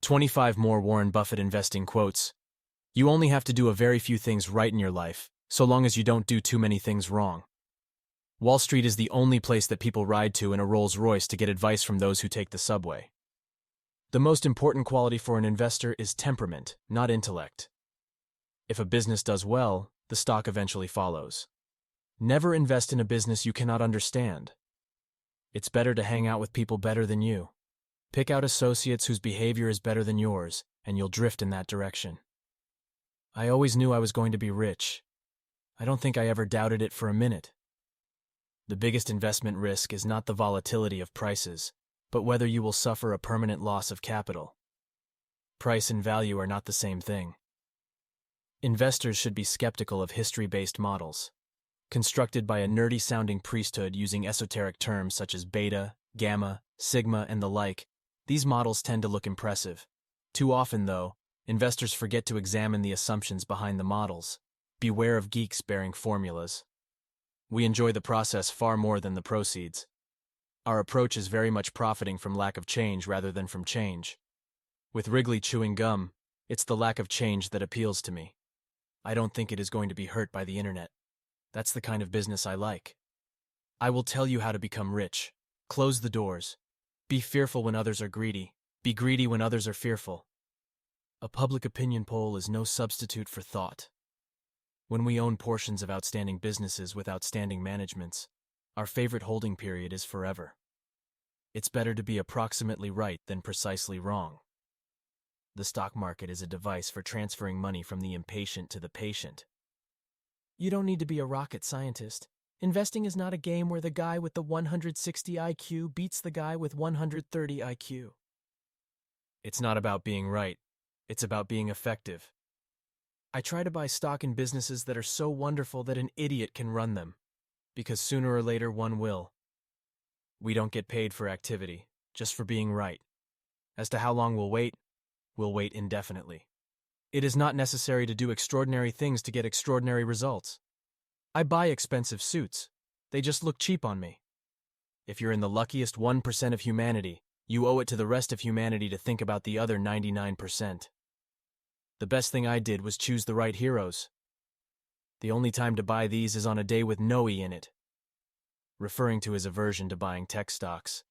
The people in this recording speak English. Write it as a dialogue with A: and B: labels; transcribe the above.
A: 25 more Warren Buffett investing quotes. You only have to do a very few things right in your life, so long as you don't do too many things wrong. Wall Street is the only place that people ride to in a Rolls-Royce to get advice from those who take the subway. The most important quality for an investor is temperament, not intellect. If a business does well, the stock eventually follows. Never invest in a business you cannot understand. It's better to hang out with people better than you. Pick out associates whose behavior is better than yours, and you'll drift in that direction. I always knew I was going to be rich. I don't think I ever doubted it for a minute. The biggest investment risk is not the volatility of prices, but whether you will suffer a permanent loss of capital. Price and value are not the same thing. Investors should be skeptical of history-based models, constructed by a nerdy-sounding priesthood using esoteric terms such as beta, gamma, sigma, and the like. These models tend to look impressive. Too often, though, investors forget to examine the assumptions behind the models. Beware of geeks bearing formulas. We enjoy the process far more than the proceeds. Our approach is very much profiting from lack of change rather than from change. With Wrigley chewing gum, it's the lack of change that appeals to me. I don't think it is going to be hurt by the internet. That's the kind of business I like. I will tell you how to become rich. Close the doors. Be fearful when others are greedy. Be greedy when others are fearful. A public opinion poll is no substitute for thought. When we own portions of outstanding businesses with outstanding managements, our favorite holding period is forever. It's better to be approximately right than precisely wrong. The stock market is a device for transferring money from the impatient to the patient. You don't need to be a rocket scientist. Investing is not a game where the guy with the 160 IQ beats the guy with 130 IQ. It's not about being right. It's about being effective. I try to buy stock in businesses that are so wonderful that an idiot can run them, because sooner or later one will. We don't get paid for activity, just for being right. As to how long we'll wait indefinitely. It is not necessary to do extraordinary things to get extraordinary results. I buy expensive suits. They just look cheap on me. If you're in the luckiest 1% of humanity, you owe it to the rest of humanity to think about the other 99%. The best thing I did was choose the right heroes. The only time to buy these is on a day with no E in it, referring to his aversion to buying tech stocks.